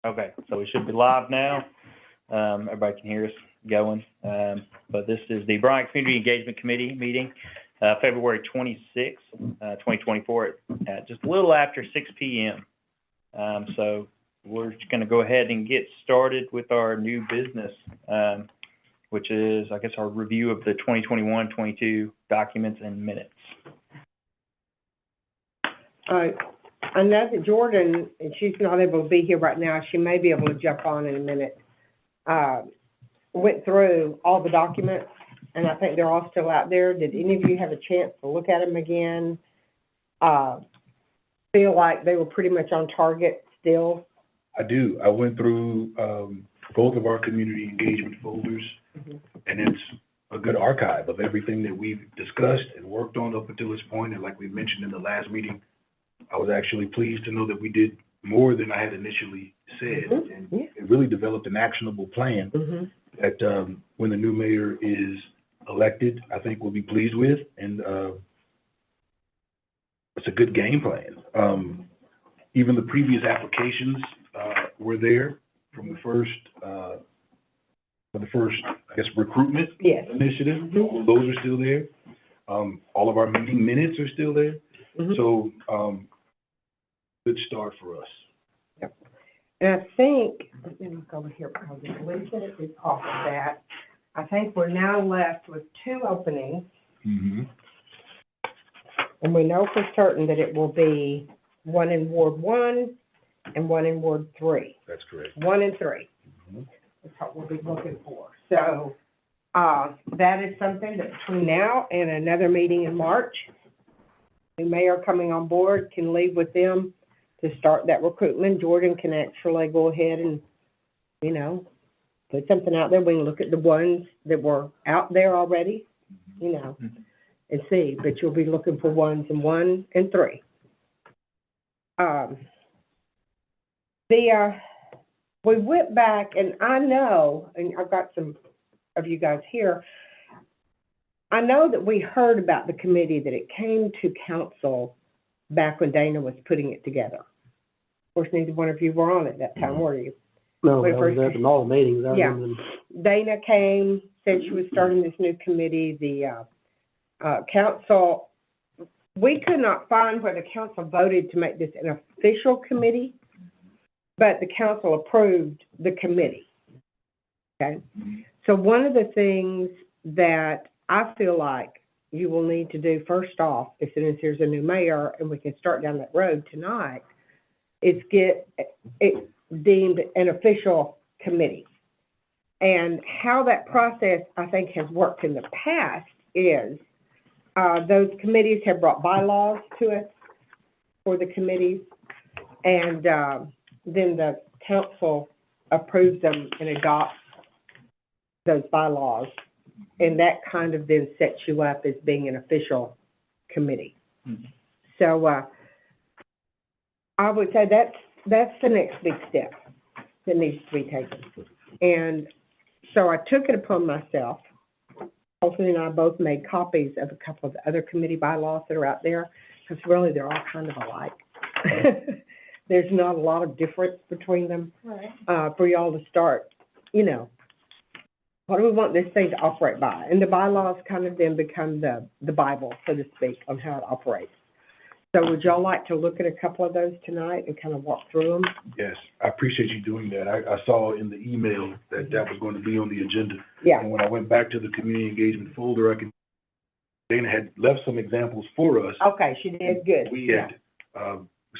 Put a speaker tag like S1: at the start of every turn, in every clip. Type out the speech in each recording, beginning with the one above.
S1: Okay, so we should be live now. Everybody can hear us going. But this is the Bryan Community Engagement Committee meeting, February 26th, 2024, at just a little after 6 p.m. So we're just going to go ahead and get started with our new business, which is, I guess, our review of the 2021-22 documents and minutes.
S2: I know that Jordan, and she's not able to be here right now, she may be able to jump on in a minute, went through all the documents, and I think they're all still out there. Did any of you have a chance to look at them again? Feel like they were pretty much on target still?
S3: I do. I went through both of our community engagement folders, and it's a good archive of everything that we've discussed and worked on up until this point. And like we mentioned in the last meeting, I was actually pleased to know that we did more than I had initially said, and it really developed an actionable plan that when the new mayor is elected, I think we'll be pleased with, and it's a good game plan. Even the previous applications were there from the first, I guess, recruitment initiative. Those are still there. All of our meeting minutes are still there. So, good start for us.
S2: Yep. And I think, let me look over here because Lisa is off of that. I think we're now left with 2 openings. And we know for certain that it will be one in Ward 1 and one in Ward 3.
S3: That's correct.
S2: 1 and 3. That's what we'll be looking for. So, that is something that between now and another meeting in March, the mayor coming on board can leave with them to start that recruitment. Jordan can actually go ahead and, you know, put something out there. We can look at the ones that were out there already, you know, and see. But you'll be looking for ones in 1 and 3. We went back, and I know, and I've got some of you guys here, I know that we heard about the committee, that it came to council back when Dana was putting it together. Of course, neither one of you were on at that time, were you?
S4: No, I was at all the meetings.
S2: Dana came, said she was starting this new committee. The council, we could not find where the council voted to make this an official committee, but the council approved the committee. Okay? So one of the things that I feel like you will need to do first off, as soon as there's a new mayor and we can start down that road tonight, is get it deemed an official committee. And how that process, I think, has worked in the past is those committees have brought bylaws to us for the committees, and then the council approves them and adopts those bylaws. And that kind of then sets you up as being an official committee. So I would say that's the next big step that needs to be taken. And so I took it upon myself. Olsen and I both made copies of a couple of the other committee bylaws that are out there, because really they're all kind of alike. There's not a lot of difference between them for y'all to start, you know, what do we want this thing to operate by? And the bylaws kind of then become the Bible, so to speak, on how it operates. So would y'all like to look at a couple of those tonight and kind of walk through them?
S3: Yes, I appreciate you doing that. I saw in the email that that was going to be on the agenda.
S2: Yeah.
S3: And when I went back to the community engagement folder, Dana had left some examples for us.
S2: Okay, she did good.
S3: We had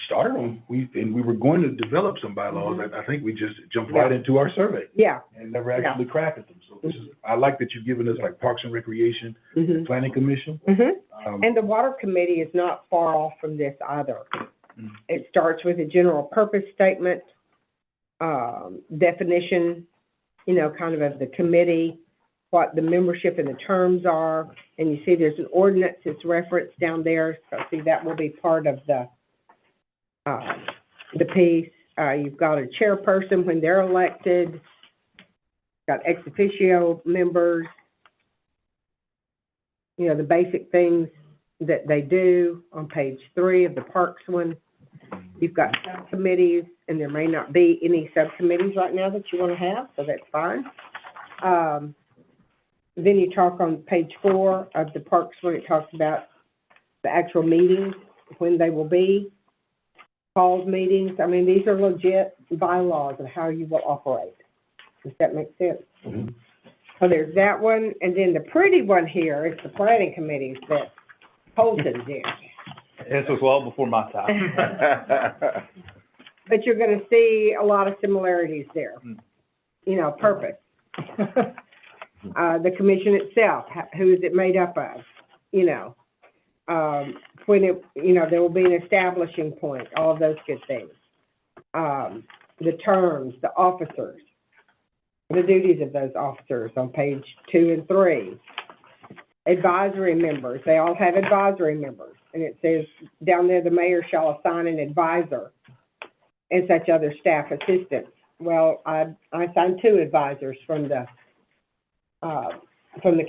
S3: started on, we were going to develop some bylaws. I think we just jumped right into our survey.
S2: Yeah.
S3: And never actually crafted them. So this is, I like that you've given us like Parks and Recreation, Planning Commission.
S2: And the Water Committee is not far off from this either. It starts with a general purpose statement, definition, you know, kind of the committee, what the membership and the terms are. And you see there's an ordinance that's referenced down there. So see, that will be part of the piece. You've got a chairperson when they're elected, got ex officio members, you know, the basic things that they do on page 3 of the Parks one. You've got subcommittees, and there may not be any subcommittees right now that you want to have, so that's fine. Then you talk on page 4 of the Parks when it talks about the actual meetings, when they will be, calls meetings. I mean, these are legit bylaws of how you will operate. Does that make sense?
S3: Mm-hmm.
S2: So there's that one, and then the pretty one here is the planning committees that Colton did.
S1: This was well before my time.
S2: But you're gonna see a lot of similarities there. You know, purpose. The commission itself, who is it made up of? You know, when it, you know, there will be an establishing point, all of those good things. The terms, the officers, the duties of those officers on page 2 and 3. Advisory members, they all have advisory members. And it says down there, the mayor shall assign an advisor and such other staff assistants. Well, I assigned 2 advisors from the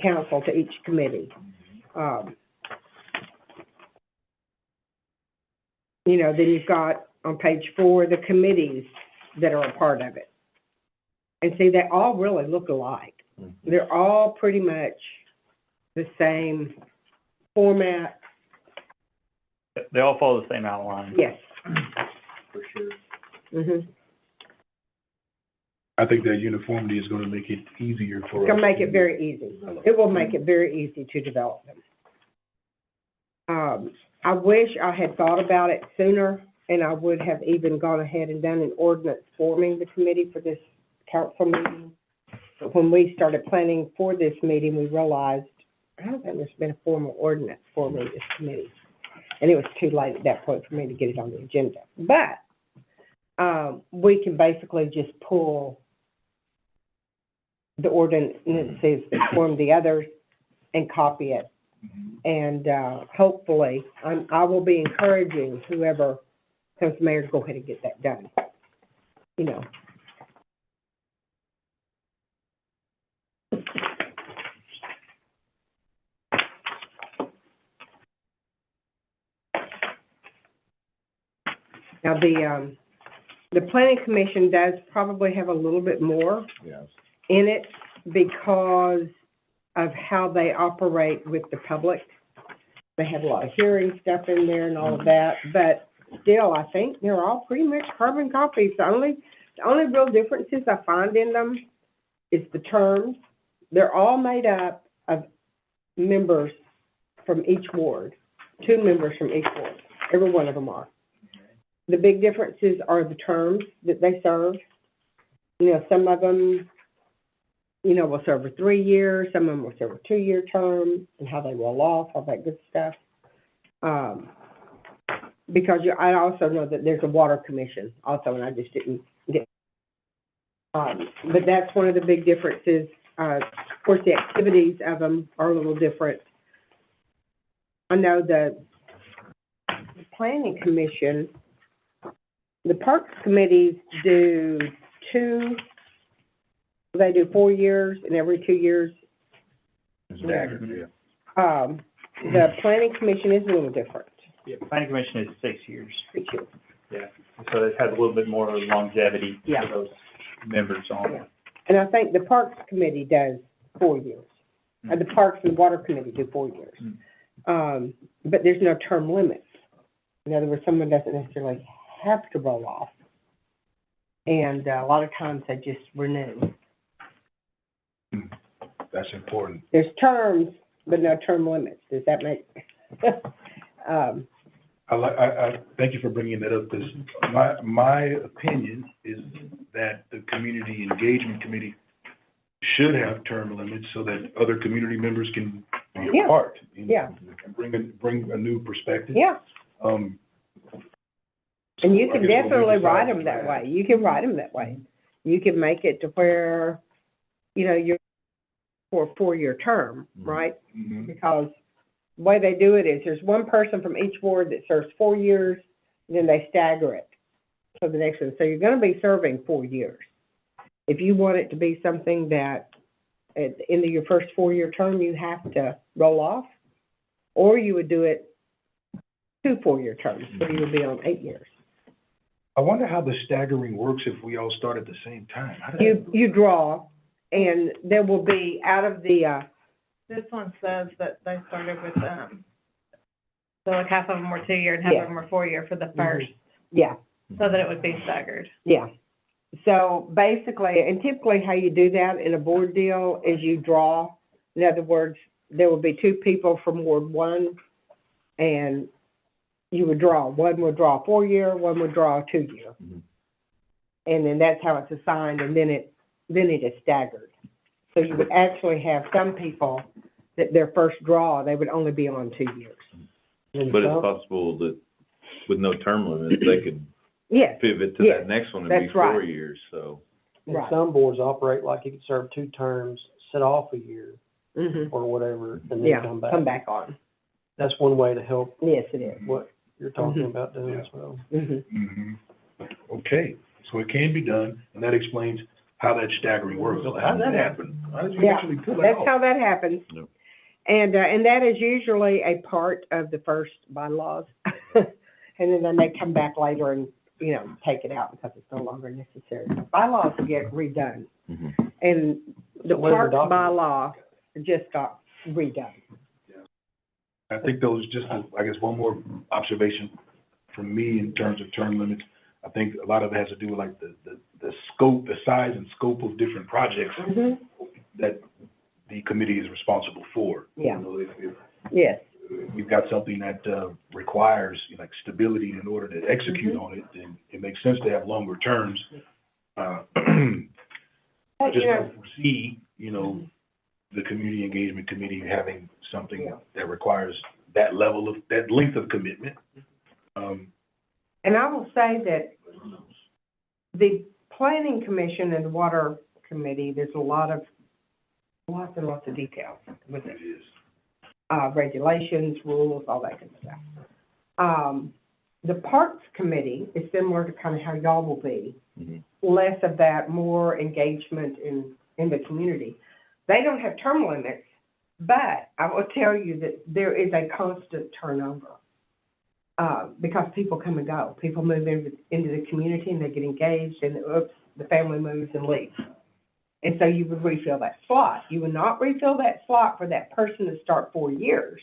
S2: council to each committee. You know, then you've got on page 4, the committees that are a part of it. And see, they all really look alike. They're all pretty much the same format.
S1: They all follow the same outline.
S2: Yes.
S1: For sure.
S2: Mm-hmm.
S3: I think that uniformity is gonna make it easier for us.
S2: It's gonna make it very easy. It will make it very easy to develop them. I wish I had thought about it sooner, and I would have even gone ahead and done an ordinance forming the committee for this council meeting. But when we started planning for this meeting, we realized, I don't think there's been a formal ordinance forming this committee. And it was too late at that point for me to get it on the agenda. But, we can basically just pull the ordinances that form the others and copy it. And, hopefully, I will be encouraging whoever comes mayor to go ahead and get that done, you know. Now, the planning commission does probably have a little bit more in it because of how they operate with the public. They have a lot of hearing stuff in there and all of that, but still, I think they're all pretty much carbon copies. The only real differences I find in them is the terms. They're all made up of members from each ward, 2 members from each ward. Every one of them are. The big differences are the terms that they serve. You know, some of them, you know, will serve for 3 years, some of them will serve a 2-year term, and how they roll off, all that good stuff. Because I also know that there's a water commission also, and I just didn't get. But that's one of the big differences. Of course, the activities of them are a little different. I know the planning commission, the parks committees do 2. They do 4 years, and every 2 years. The planning commission is a little different.
S1: Yeah, planning commission is 6 years.
S2: 6 years.
S1: Yeah, so it has a little bit more longevity
S2: Yeah.
S1: for those members on it.
S2: And I think the parks committee does 4 years. The parks and water committee do 4 years. But there's no term limit. In other words, someone doesn't necessarily have to roll off. And a lot of times they just renew.
S3: That's important.
S2: There's terms, but no term limits. Does that make?
S3: I thank you for bringing that up, because my opinion is that the community engagement committee should have term limits so that other community members can be
S2: Yeah.
S3: a part.
S2: Yeah.
S3: And bring a new perspective.
S2: Yeah.
S3: And
S2: And you can definitely write them that way. You can write them that way. You can make it to where, you know, you're for a 4-year term, right? Because the way they do it is there's one person from each ward that serves 4 years, and then they stagger it for the next one. So you're gonna be serving 4 years. If you want it to be something that at the end of your first 4-year term, you have to roll off, or you would do it 2 4-year terms, so you would be on 8 years.
S3: I wonder how the staggering works if we all start at the same time. How does that-
S2: You draw, and there will be out of the,
S5: This one says that they started with, so like half of them were 2-year and half
S2: Yeah.
S5: of them were 4-year for the first,
S2: yeah.
S5: so that it would be staggered.
S2: Yeah. So basically, and typically how you do that in a board deal is you draw. In other words, there will be 2 people from Ward 1, and you would draw. One would draw a 4-year, one would draw a 2-year. And then that's how it's assigned, and then it is staggered. So you would actually have some people that their first draw, they would only be on 2 years.
S4: And
S6: But it's
S4: some-
S6: possible that with no term limit, they could
S2: Yes,
S6: pivot to
S2: Yes,
S6: that next one and be
S2: that's right.
S6: 4 years, so.
S4: and
S2: right.
S4: some boards operate like you could serve 2 terms, sit off a year
S2: Mhm.
S4: or whatever, and then
S2: Yeah,
S4: come back.
S2: come back on.
S4: That's one way to help
S2: Yes, it is.
S4: what you're talking
S2: Mhm.
S4: about doing as well.
S2: Mhm.
S3: Mhm. Okay, so it can be done, and that explains how that staggering works. So how did that happen? How did you
S2: Yeah,
S3: actually pull that
S2: That's
S3: off?
S2: how that happens.
S6: Yep.
S2: And that is usually a part of the first bylaws. And then they come back later and, take it out because it's no longer necessary. Bylaws get redone. And the
S4: So what is the
S2: parks
S4: document?
S2: bylaw just got redone.
S3: I think those, just, I guess, one more observation from me in terms of term limits. I think a lot of it has to do with like the scope, the size and scope of different projects
S2: Mhm.
S3: that the committee is responsible for.
S2: Yeah.
S3: You know, if
S2: Yes.
S3: you've got something that requires, like, stability in order to execute on it, then it makes sense to have longer terms. I just don't foresee, the Community Engagement Committee having something that requires that level of, that length of commitment.
S2: And I will say that the Planning Commission and the Water Committee, there's lots and lots of details with it.
S3: It is.
S2: Regulations, rules, all that good stuff. The Parks Committee is similar to kind of how y'all will be. Less of that, more engagement in the community. They don't have term limits, but I will tell you that there is a constant turnover. Because people come and go. People move into the community and they get engaged, and the family moves and leaves. And so you would refill that slot. You would not refill that slot for that person to start 4 years.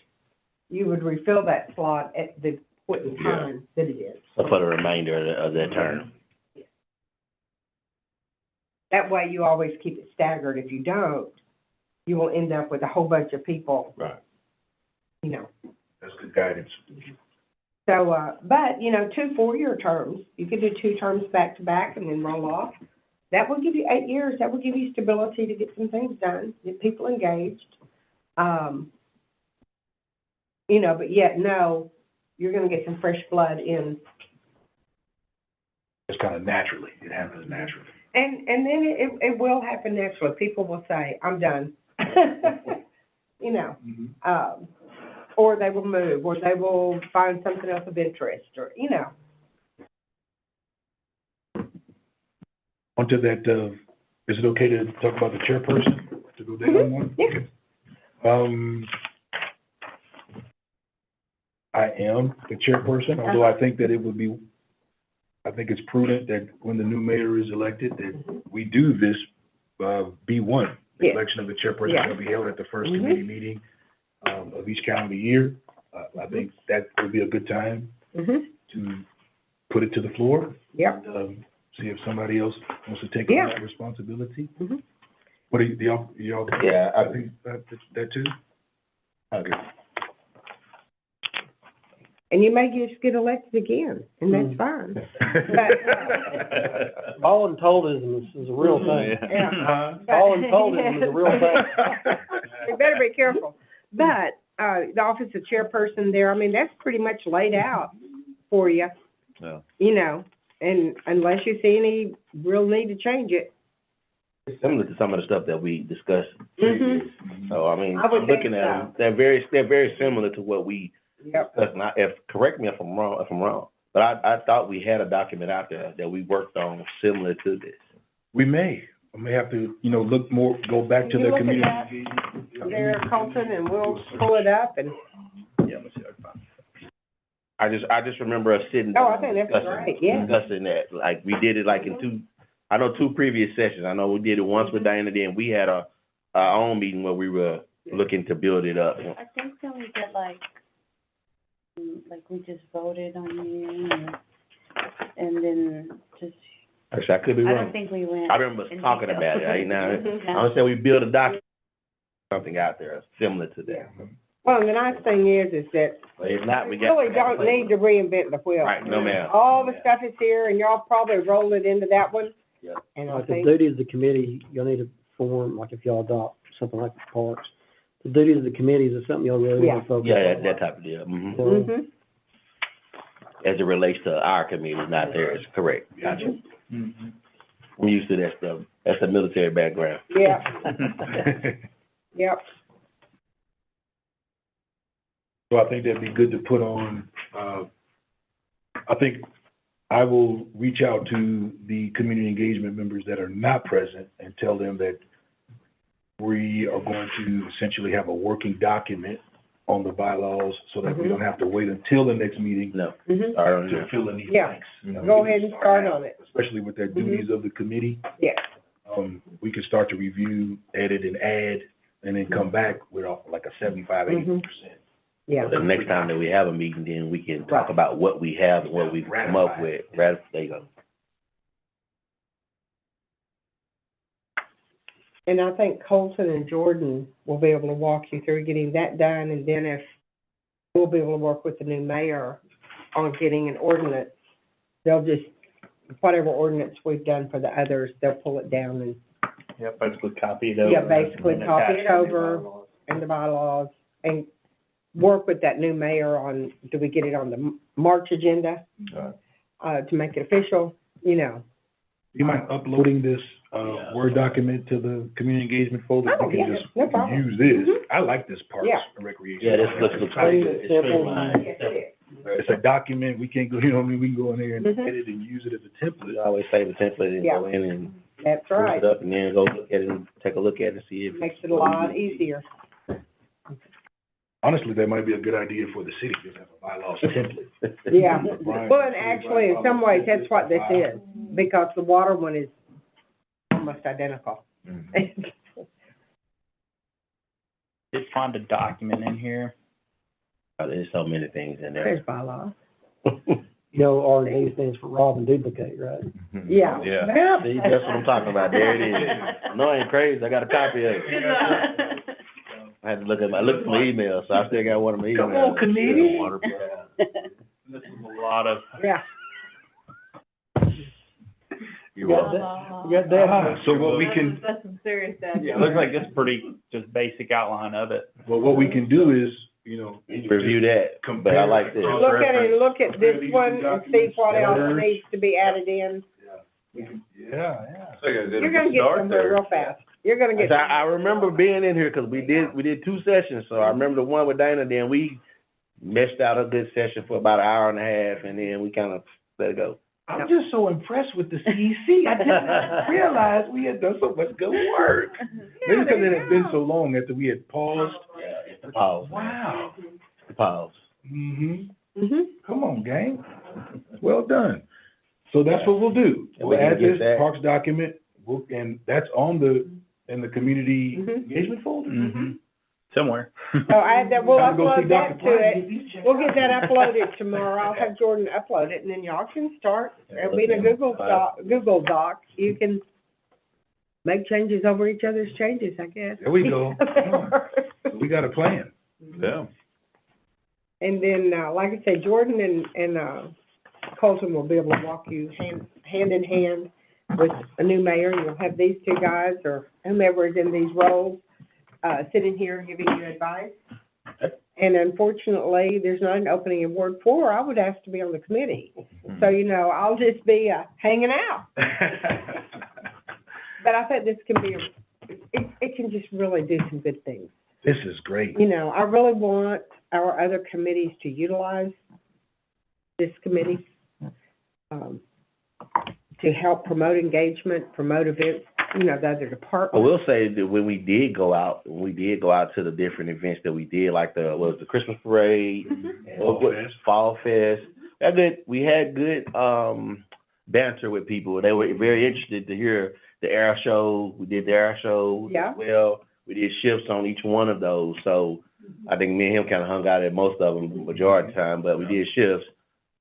S2: You would refill that slot at the point in time that it is.
S7: For the remainder of their term.
S2: That way you always keep it staggered. If you don't, you will end up with a whole bunch of people,
S3: Right. That's good guidance.
S2: So, but, 2 4-year terms, you could do 2 terms back to back and then roll off. That will give you 8 years. That will give you stability to get some things done, get people engaged. But yet, no, you're gonna get some fresh blood in.
S3: It's kind of naturally, it happens naturally.
S2: And then it will happen naturally. People will say, I'm done. Or they will move, or they will find something else of interest, or.
S3: Onto that, is it okay to talk about the chairperson, to go down one?
S2: Yeah.
S3: I am the chairperson, although I think that I think it's prudent that when the new mayor is elected, that we do this, B1. The
S2: Yeah.
S3: election of the chairperson
S2: Yeah.
S3: shall be held at the first
S2: Mhm.
S3: committee meeting, of each calendar year. I think that would be a good time
S2: Mm-hmm.
S3: to put it to the floor.
S2: Yep.
S3: See if somebody else wants to take on
S2: Yeah.
S3: that responsibility.
S2: Mhm.
S3: What do y'all?
S7: Yeah,
S3: I think that too? Okay.
S2: And you may just get elected again, and that's fine.
S4: Voluntoldism is a real thing.
S2: Yeah.
S4: Voluntoldism is a real thing.
S2: You better be careful. But, the office of chairperson there, that's pretty much laid out for you,
S6: Yeah.
S2: and unless you see any real need to change it.
S7: Similar to some of the stuff that we discussed
S2: Mhm.
S7: previous. So,
S2: I would
S7: I'm
S2: think
S7: looking at them, they're very similar to what we
S2: Yep.
S7: discussed. Now, correct me if I'm wrong, but I thought we had a document out there that we worked on similar to this.
S3: We may have to, look more, go back to
S2: You
S3: the
S2: look at
S3: community.
S2: that. There, Colton, and we'll pull it up, and,
S7: Yeah, let's see. I just remember us sitting.
S2: Oh, I think that's
S7: discussing-
S2: great, yeah.
S7: Discussing that, like, we did it like in two previous sessions. I know we did it once with Diana, then we had our own meeting where we were looking to build it up.
S8: I think that we did like we just voted on it and then just,
S7: Actually, I could be
S8: I don't
S7: wrong.
S8: think we went.
S7: I remember us
S8: in
S7: talking
S8: detail.
S7: about it, right now.
S2: Mhm.
S7: I don't say we build a document, something out there similar to that.
S2: Well, and the nice thing is that
S7: But if not, we
S2: we
S7: got.
S2: really don't need to reinvent the wheel.
S7: Right, no ma'am.
S2: All the stuff is here, and y'all probably roll it into that one.
S7: Yeah.
S2: And I
S4: Like the
S2: think,
S4: duties of the committee, you'll need to form, like if y'all adopt something like the parks, the duties of the committees is something you'll really want to focus on.
S7: Yeah, that type of deal. Mhm.
S4: So,
S2: mhm,
S7: As it relates to our community, not theirs. Correct. Gotcha.
S1: Mhm.
S7: I'm used to that stuff. That's the military background.
S2: yeah, yep.
S3: So I think that'd be good to put on, I think I will reach out to the community engagement members that are not present and tell them that we are going to essentially have a working document on the bylaws so that we
S2: Mhm.
S3: don't have to wait until the next meeting
S7: No,
S2: Mhm.
S7: start on
S3: to
S7: there.
S3: fill in these
S2: Yeah.
S3: blanks.
S2: Go ahead and start on it.
S3: Especially with the duties of the committee.
S2: Yeah.
S3: We can start to review, edit, and add, and then come back with like a 75, 80%.
S2: Yeah.
S7: The next time that we have a meeting, then we can talk about what we have and what we've come up with. There you go.
S2: And I think Colton and Jordan will be able to walk you through getting that done, and then if, we'll be able to work with the new mayor on getting an ordinance. They'll just, whatever ordinance we've done for the others, they'll pull it down and,
S1: Yeah, basically copy it over.
S2: yeah, basically
S1: and
S2: copy
S1: attach
S2: it
S1: the new
S2: over
S1: bylaws.
S2: and the bylaws, and work with that new mayor on, do we get it on the March agenda? To make it official, you know.
S3: Do you mind uploading this, Word document to the community engagement folder?
S2: Oh,
S3: We
S2: yeah,
S3: can just
S2: no problem.
S3: use this.
S2: Mhm.
S3: I like this Parks
S2: Yeah.
S3: and Recreation.
S7: Yeah, this looks
S4: Clean,
S7: good.
S4: simple.
S2: Yes, it is.
S3: It's a document, we can't go, you know what I mean, we can go in there and
S2: Mhm.
S3: edit and use it as a template.
S7: We always save a template and go
S2: Yeah.
S7: in and
S2: That's
S7: push
S2: right.
S7: it up and then go look at it and take a look at it and see if.
S2: Makes it a lot easier.
S3: Honestly, that might be a good idea for the city, just have a bylaws template.
S2: Yeah.
S3: Brian,
S2: Well, and actually, in some ways, that's what this is, because the water one is almost identical.
S1: Did find a document in here.
S7: Oh, there's so many things in there.
S2: There's bylaws.
S4: You know, R&D stands for rob and duplicate, right?
S2: Yeah.
S6: Yeah.
S7: See, that's what I'm talking about. There it is. No, I ain't crazy. I got a copy of it. I had to look at my email, so I still got one of my emails.
S3: Come on, committee.
S1: This is a lot of,
S2: Yeah.
S7: You're
S4: You got
S7: welcome.
S4: that? You got that?
S3: So what we can,
S5: That's some serious dad.
S1: yeah, it looks like this pretty, just basic outline of it.
S3: well, what we can do is, you know.
S7: Review that, but I like this.
S2: Look at it, look at this one and see what else needs to be added in.
S3: Yeah.
S2: You're gonna get somewhere real fast. You're gonna get.
S7: I remember being in here, cause we did two sessions, so I remember the one with Dana, then we meshed out a good session for about an hour and a half, and then we kind of let it go.
S3: I'm just so impressed with the CEC. I didn't realize we had done so much good work. Maybe because it had been so long after we had paused.
S7: Pause.
S3: Wow.
S7: Pause.
S3: Mm-hmm.
S2: Mhm.
S3: Come on, gang. Well done. So that's what we'll do.
S7: And we
S3: We'll
S7: can
S3: add
S7: get
S3: this
S7: that.
S3: Parks document, and that's in the community
S2: Mhm.
S3: engagement folder?
S1: Mm-hmm. Somewhere.
S2: So we'll
S3: Time to go see
S2: upload
S3: Dr.
S2: that to
S3: Price,
S2: it.
S3: get these checked
S2: We'll get
S3: out.
S2: that uploaded tomorrow. I'll have Jordan upload it, and then y'all can start. It'll be in a Google Doc. You can make changes over each other's changes, I guess.
S3: There we go. Come on. We got a plan.
S6: Yeah.
S2: And then, like I say, Jordan and Colton will be able to walk you hand in hand with a new mayor. You'll have these two guys or whomever is in these roles, sitting here giving you advice. And unfortunately, there's not an opening in Ward 4. I would ask to be on the committee. So, you know, I'll just be hanging out. But I think this can be, it can just really do some good things.
S3: This is great.
S2: You know, I really want our other committees to utilize this committee, to help promote engagement, promote events you know, the other
S7: I
S2: departments.
S7: will say that when we did go out to the different events that we did, like the Christmas parade, Fall Fest. We had good banter with people. They were very interested to hear the air show. We did the air show
S2: Yeah.
S7: as well. We did shifts on each one of those. So I think me and him kind of hung out at most of them, majority of the time, but we did shifts.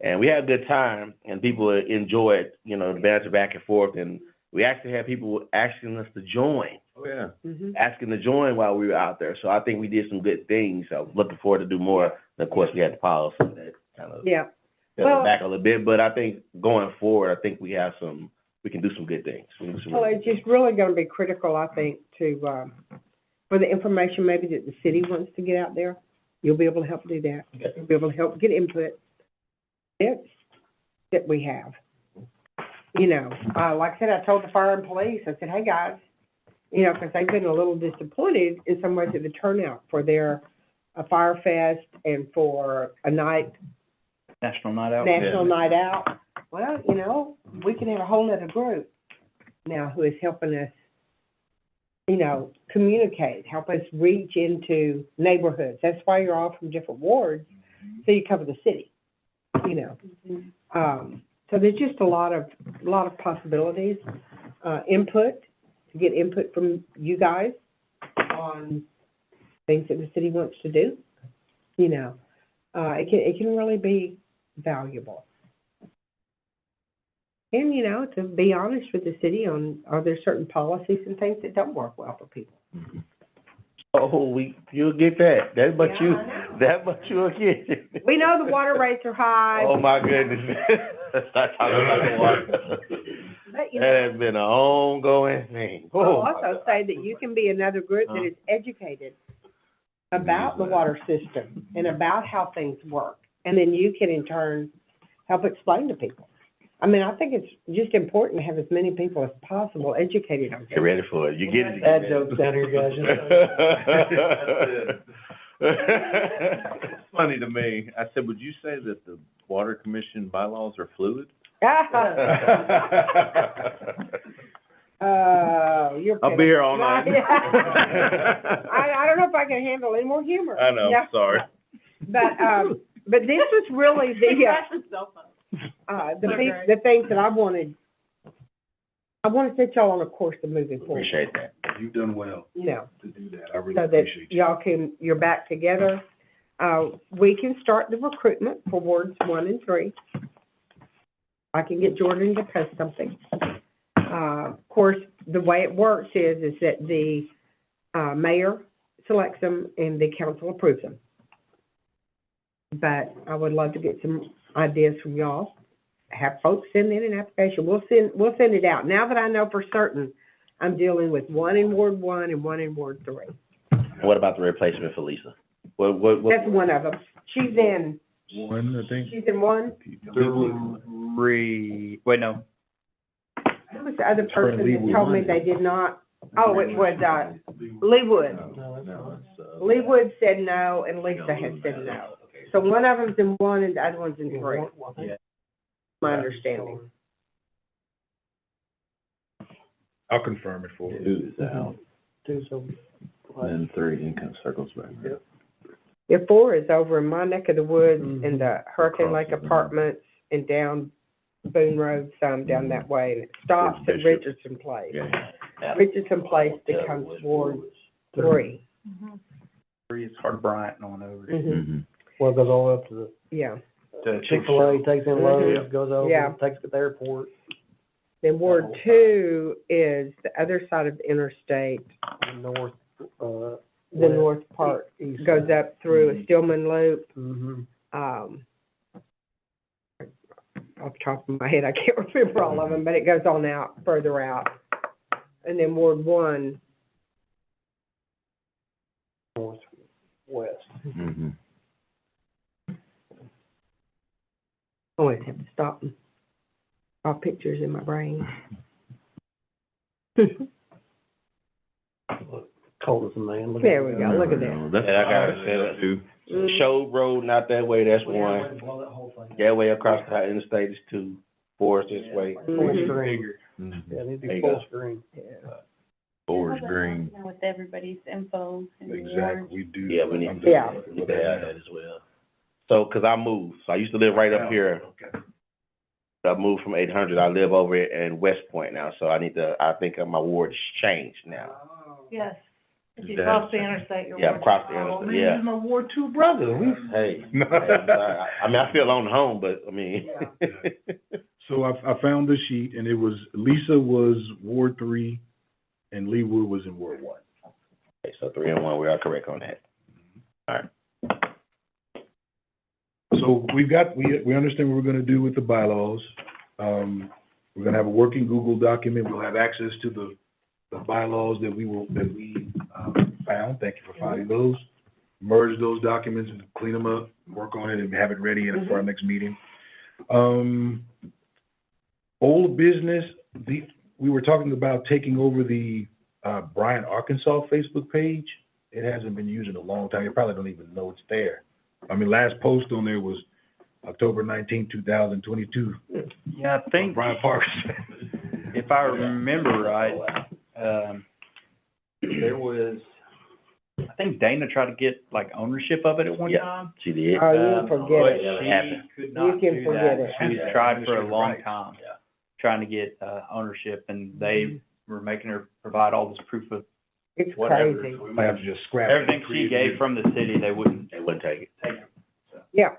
S7: And we had a good time, and people enjoyed, you know, the banter back and forth. And we actually had people asking us to join,
S6: Oh, yeah.
S2: Mhm.
S7: asking to join while we were out there. So I think we did some good things. I was looking forward to do more. And of course, we had the policy that kind of
S2: Yeah.
S7: held
S2: Well-
S7: it back a little bit. But I think going forward, I think we can do some good things. We can do some
S2: Well,
S7: really
S2: it's just really gonna be critical, I think, to, for the information maybe that the city wants to get out there. You'll be able to help do that.
S7: Okay.
S2: You'll be able to help get input. It's that we have. You know, like I said, I told the fire and police, I said, hey, guys, you know, because they've been a little disappointed in some ways at the turnout for their Fire Fest and for a night,
S1: National Night Out.
S2: National Night Out. Well, you know, we can have a whole nother group now who is helping us, you know, communicate, help us reach into neighborhoods. That's why you're all from different wards, so you cover the city, you know. So there's just a lot of possibilities, input, to get input from you guys on things that the city wants to do. You know, it can really be valuable. And, you know, to be honest with the city on, are there certain policies and things that don't work well for people?
S7: Oh, you'll get that. That much you'll get.
S2: We know the water rates are high.
S7: Oh, my goodness. Start talking about the water.
S2: But, you
S7: That
S2: know,
S7: has been an ongoing thing.
S2: I'll also say that you can be another group that is educated about the water system and about how things work. And then you can in turn help explain to people. I mean, I think it's just important to have as many people as possible educated on
S7: Get
S2: things.
S7: ready for it. You get it.
S4: Bad jokes down here, guys.
S6: It's funny to me. I said, would you say that the water commission bylaws are fluid?
S2: You're
S6: I'll be here all night.
S2: I don't know if I can handle any more humor.
S6: I know,
S2: Yeah.
S6: sorry.
S2: But this was really the things that I want to set y'all on a course of moving forward,
S7: Appreciate that.
S3: You've done well
S2: you know,
S3: to do that. I really
S2: so that
S3: appreciate you.
S2: you're back together. We can start the recruitment for wards 1 and 3. I can get Jordan to post something. Of course, the way it works is that the mayor selects them and the council approves them. But I would love to get some ideas from y'all. Have folks send in an application. We'll send it out. Now that I know for certain, I'm dealing with 1 in Ward 1 and 1 in Ward 3.
S7: What about the replacement for Lisa? What?
S2: That's one of them. She's in
S3: 1, I think.
S2: 1.
S1: 3, wait, no,
S2: Who was the other person that told me they did not? Oh, it was, Lee Wood. Lee Wood said no, and Lisa has said no. So one of them's in 1 and the other one's in 3, my understanding.
S3: I'll confirm it for you.
S6: 2 is out,
S4: Two, so,
S6: and then 3 income circles back.
S4: Yep.
S2: Yeah, 4 is over in my neck of the woods in the Hurricane
S6: Across
S2: Lake
S6: the road.
S2: Apartments and down Boone Road, some down that way, and it stops at
S6: Bishop.
S2: Richardson Place.
S6: Yeah.
S2: Richardson Place becomes Ward 3.
S1: 3 is Heart of Bryant on over.
S2: Mm-hmm.
S4: well, it goes all the way up to the
S2: Yeah.
S1: To
S4: Chick-fil-A, takes in loads, goes over,
S2: Yeah.
S4: takes it to the airport.
S2: Then Ward 2 is the other side of the interstate,
S4: North,
S2: the
S4: west,
S2: north part.
S4: east.
S2: Goes up through a Stillman Loop.
S4: Mm-hmm.
S2: Off the top of my head, I can't remember all of them, but it goes on out, further out. And then Ward 1,
S4: Northwest.
S6: Mm-hmm.
S2: I always have to stop and draw pictures in my brain.
S4: Cold as a man. Look
S2: There
S4: at
S2: we go, look at that.
S6: That's,
S7: And I gotta say that
S6: too.
S7: Show Road, not that way, that's 1.
S4: Blow that whole thing.
S7: That way across the interstate is 2. 4 is this way.
S2: Mhm.
S4: Yeah, it needs to
S7: There
S4: be
S7: you
S4: full
S7: go.
S4: screen.
S6: Forest Green.
S8: With everybody's info and
S3: Exactly, we do.
S7: Yeah, we need
S3: I'm
S7: to,
S2: Yeah.
S7: need to have that as well. So, 'cause I moved, so I used to live right up here.
S3: Okay.
S7: I moved from 800, I live over in West Point now, so I think my ward's changed now.
S5: Yes. If you
S6: That-
S5: cross the interstate, you're.
S7: Yeah, across the interstate, yeah.
S3: my Ward 2 brother.
S7: Hey, I'm sorry. I mean, I feel on home, but, I mean.
S3: So I found the sheet, and it was, Lisa was Ward 3, and Leewood was in Ward 1.
S7: Okay, so 3 and 1, we are correct on that.
S3: So we understand what we're gonna do with the bylaws. We're gonna have a working Google document, we'll have access to the bylaws that we found, thank you for finding those. Merge those documents and clean them up, work on it and have it ready for our next meeting. Old business, we were talking about taking over the, Bryant, Arkansas Facebook page. It hasn't been used in a long time, you probably don't even know it's there. I mean, last post on there was October 19, 2022.
S1: Yeah, I think,
S3: Brian Parks.
S1: if I remember right, there was, I think Dana tried to get like ownership of it at one
S7: Yeah.
S1: time.
S7: She did.
S2: Oh, you
S1: but
S2: forget it.
S7: Yeah, it
S1: she
S7: happened.
S1: could not
S2: You can
S1: do
S2: forget
S1: that.
S2: it.
S1: She's
S3: Yeah.
S1: tried for a long
S3: Right.
S1: time,
S7: Yeah.
S1: trying to get, ownership, and they were making her provide all this proof of
S2: It's
S1: whatever.
S2: crazy.
S3: We might have to just scrap it.
S1: Everything she gave from the city, they wouldn't
S7: They wouldn't take it.
S1: take it.
S2: Yeah,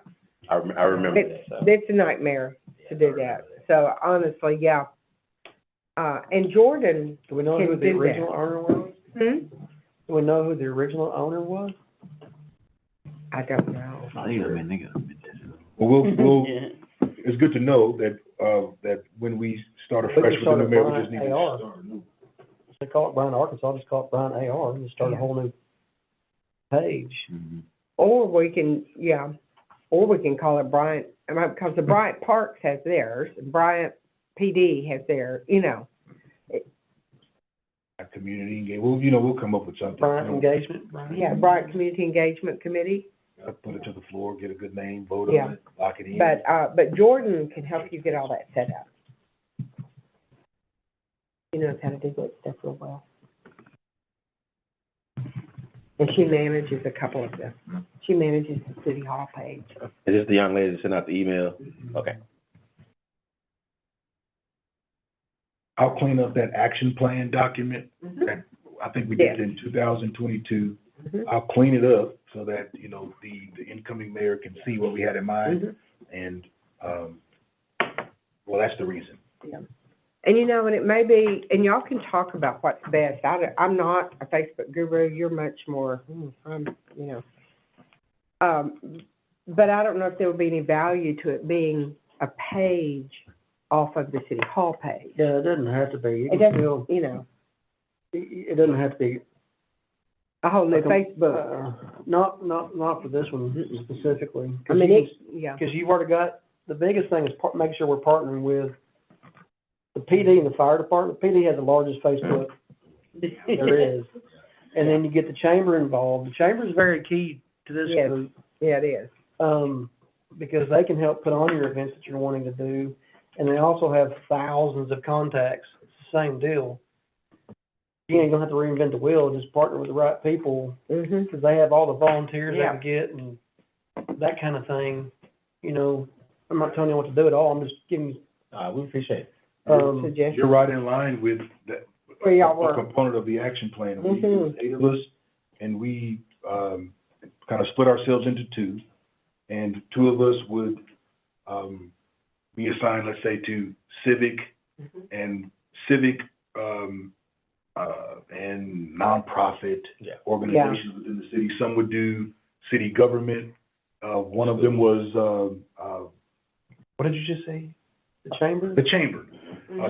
S7: I remember that,
S2: it's,
S7: so.
S2: it's a nightmare to do that. So honestly, yeah. And Jordan,
S4: Do we know
S2: Can
S4: who the
S2: do that.
S4: original owner was?
S2: hmm,
S4: Do we know who the original owner was?
S2: I don't know.
S3: Well, we'll,
S7: Yeah.
S3: it's good to know that, that when we start
S4: We can
S3: afresh with the
S4: start
S3: new
S4: a
S3: mayor, we
S4: Bryant
S3: just need to
S4: AR.
S3: start anew.
S4: They call it Bryant, Arkansas, just call it Bryant AR, and just start a whole new page.
S2: Or we can, yeah, or we can call it Bryant, because the Bryant Parks has theirs, Bryant PD has theirs, you know.
S3: A community engagement, we'll come up with something.
S4: Bryant Engagement, Bryant.
S2: Yeah, Bryant Community Engagement Committee.
S3: Put it to the floor, get a good name, vote
S2: Yeah.
S3: on it, lock it in.
S2: But Jordan can help you get all that set up. She knows how to do that stuff real well. And she manages a couple of them. She manages the city hall page.
S7: Is this the young lady that sent out the email? Okay.
S3: I'll clean up that action plan document
S2: Mhm.
S3: that I think we did
S2: Yeah.
S3: in 2022.
S2: Mhm.
S3: I'll clean it up so that, the incoming mayor can see what we had in mind.
S2: Mhm.
S3: And, well, that's the reason.
S2: Yeah. And and it may be, and y'all can talk about what's best. I'm not a Facebook guru, you're much more, but I don't know if there would be any value to it being a page off of the city hall page.
S4: Yeah, it doesn't have to be, you
S2: It
S4: can still,
S2: doesn't,
S4: it doesn't have to be.
S2: a whole new
S4: like a-
S2: Facebook.
S4: Not for this one specifically.
S2: I mean, yeah.
S4: Because you've already got, the biggest thing is making sure we're partnering with the PD and the fire department. PD has the largest Facebook there is. And then you get the chamber involved. The chamber is very key to this
S2: Yes.
S4: group,
S2: Yeah, it is.
S4: because they can help put on your events that you're wanting to do. And they also have thousands of contacts. It's the same deal. You ain't gonna have to reinvent the wheel, just partner with the right people,
S2: Mhm.
S4: because they have all the volunteers they
S2: Yeah.
S4: can get and that kind of thing. I'm not telling you what to do at all, I'm just giving you,
S7: We appreciate it.
S2: Suggestion.
S3: You're right in line with that.
S2: Where y'all
S3: A
S2: were.
S3: component of the action plan. We,
S2: Mhm.
S3: it was 8 of us, and we, kind of split ourselves into 2. And 2 of us would, be assigned, let's say, to civic
S2: Mhm.
S3: and and nonprofit
S7: Yeah.
S3: organizations within the city. Some would do city government. One of them was, what did you just say?
S4: the chamber.
S3: The chamber.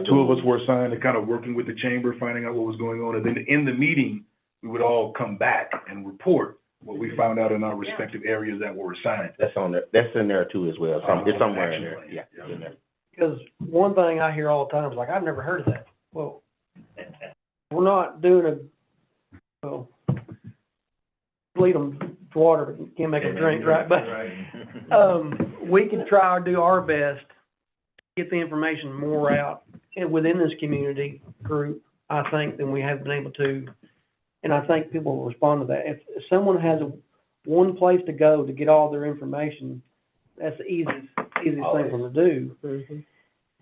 S3: 2 of us were assigned to kind of working with the chamber, finding out what was going on. And then in the meeting, we would all come back and report what we found out in our respective areas that were assigned.
S7: That's on there, that's in there too as well. It's somewhere in there. Yeah, it's in there.
S4: Because one thing I hear all the time is like, I've never heard of that. Well, we're not doing lead them to water, but can't make them drink, right? But, we can try to do our best, to get the information more out within this community group, I think, than we have been able to. And I think people will respond to that. If someone has one place to go to get all their information, that's the easiest thing for them to do.
S2: Mm-hmm.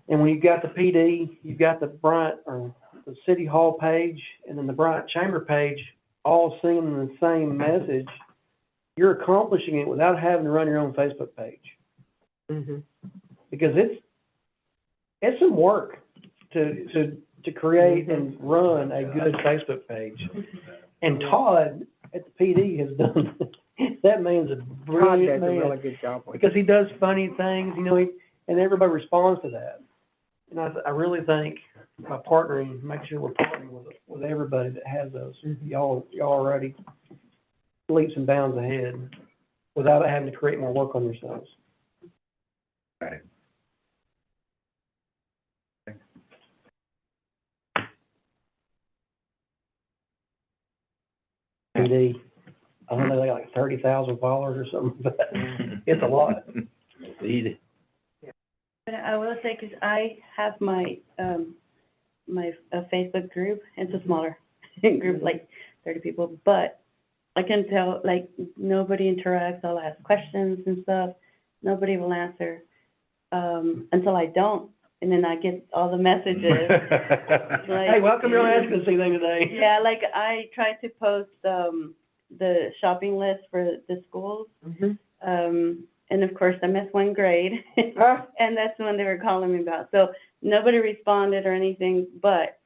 S4: And when you've got the PD, you've got the Bryant, or the City Hall page, and then the Bryant Chamber page, all singing the same message, you're accomplishing it without having to run your own Facebook page.
S2: Mm-hmm.
S4: Because it's some work to create and run a good Facebook page. And Todd at the PD has done, that man's a
S2: Todd
S4: brilliant
S2: does a really
S4: man.
S2: good job with it.
S4: Because he does funny things, you know, and everybody responds to that. And I really think by partnering, make sure we're partnering with everybody that has those. Y'all already leaps and bounds ahead without having to create more work on yourselves.
S3: Got it.
S4: PD, I don't know, they got like 30,000 followers or something, but it's a lot.
S7: Easy.
S8: But I will say, 'cause I have my, my Facebook group, it's a smaller group, like 30 people, but I can tell, like, nobody interacts, I'll ask questions and stuff, nobody will answer, until I don't, and then I get all the messages. Like,
S4: Hey, welcome, you're not asking us anything today.
S8: yeah, like, I tried to post, the shopping list for the schools,
S2: Mm-hmm.
S8: and of course, I missed one grade,
S2: Ah.
S8: and that's the one they were calling me about. So nobody responded or anything, but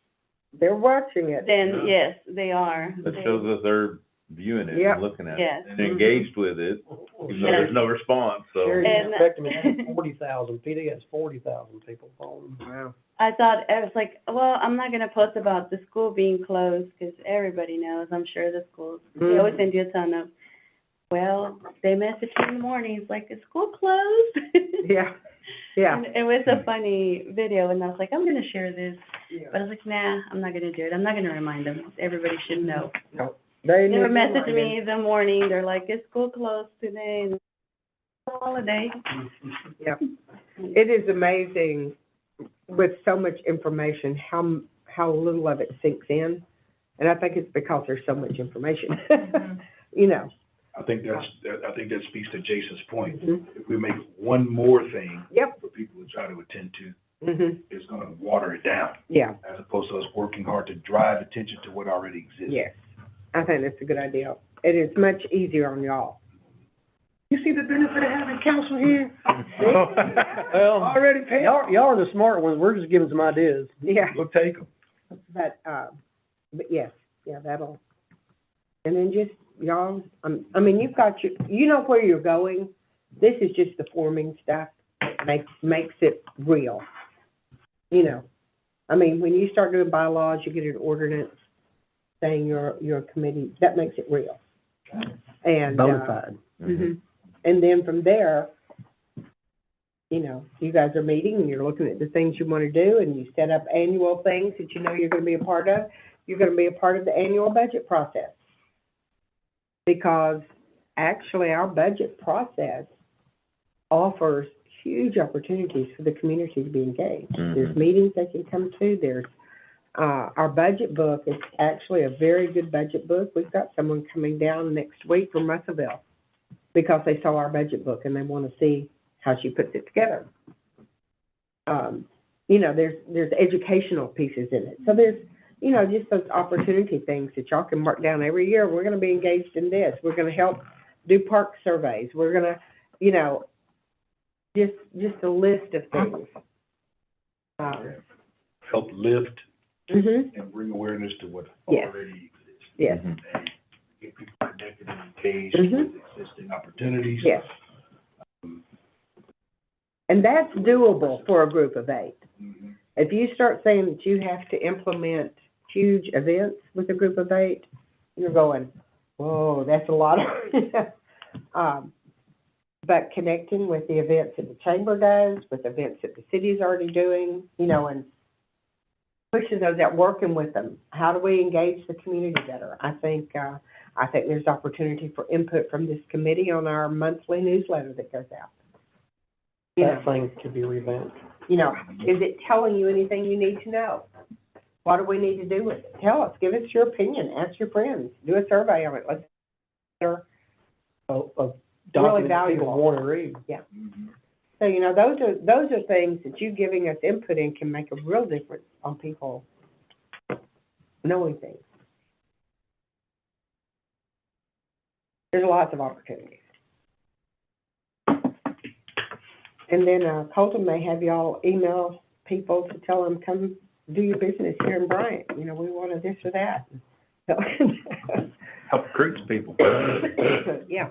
S2: They're watching it.
S8: then, yes, they are.
S6: That
S8: They-
S6: shows us they're viewing it
S2: Yep.
S6: and looking at
S8: Yes.
S6: it and engaged with it, even though there's no response, so.
S4: Sherry
S8: And-
S4: expected me to have 40,000, PD has 40,000 people following.
S2: Wow.
S8: I thought, I was like, well, I'm not gonna post about the school being closed, because everybody knows, I'm sure the schools, they always send you a ton of, well, they message me in the morning, it's like, is school closed?
S2: Yeah, yeah.
S8: And it was a funny video, and I was like, I'm gonna share this,
S2: Yeah.
S8: but I was like, nah, I'm not gonna do it, I'm not gonna remind them, everybody should know.
S2: They
S8: They were
S2: need
S8: messaging
S2: to
S8: me in the morning, they're like, is school closed today, and it's a holiday.
S2: Yeah. It is amazing with so much information, how little of it sinks in. And I think it's because there's so much information. You know.
S3: I think that speaks to Jason's point.
S2: Mhm.
S3: If we make one more thing
S2: Yep.
S3: for people to try to attend to,
S2: Mhm.
S3: it's gonna water it down,
S2: Yeah,
S3: as opposed to us working hard to drive attention to what already exists.
S2: yes. I think that's a good idea. It is much easier on y'all. You see the benefit of having council here?
S4: Well,
S2: Already paid.
S4: y'all are the smart ones, we're just giving some ideas.
S2: Yeah.
S3: We'll take them.
S2: But yes, yeah, that'll, and then just, y'all, I mean, you've got you know where you're going. This is just the forming stuff that makes it real. You know, I mean, when you start doing bylaws, you get an ordinance saying you're a committee, that makes it real. And,
S4: Bonafide.
S2: mhm. And then from there, you know, you guys are meeting and you're looking at the things you want to do, and you set up annual things that you know you're going to be a part of. You're going to be a part of the annual budget process. Because actually, our budget process offers huge opportunities for the community to be engaged. There's meetings they can come to, there's, our budget book is actually a very good budget book. We've got someone coming down next week from Russellville because they saw our budget book and they want to see how she puts it together. You know, there's educational pieces in it. So there's, you know, just those opportunity things that y'all can mark down every year. We're going to be engaged in this. We're going to help do park surveys. We're going to, you know, just a list of things.
S3: Help lift
S2: Mhm.
S3: and bring awareness to what
S2: Yes.
S3: already exists.
S2: Yes.
S3: And get people connected and engaged
S2: Mhm.
S3: with existing opportunities.
S2: Yes. And that's doable for a group of 8.
S3: Mhm.
S2: If you start saying that you have to implement huge events with a group of 8, you're going, whoa, that's a lot of, but connecting with the events that the chamber does, with events that the city's already doing, you know, and pushing those out, working with them. How do we engage the community better? I think there's opportunity for input from this committee on our monthly newsletter that goes out. You
S4: That
S2: know,
S4: thing could be revamped.
S2: You know, is it telling you anything you need to know? What do we need to do with it? Tell us, give us your opinion, ask your friends, do a survey on it, let's,
S4: A
S2: Really
S4: document that
S2: valuable.
S4: people wanna read.
S2: so, you know, those are things that you giving us input in can make a real difference on people knowing things. There's lots of opportunities. And then, Colton may have y'all email people to tell them, come do your business here in Bryant, you know, we want this or that. So-
S1: Help recruit people.
S2: Yeah.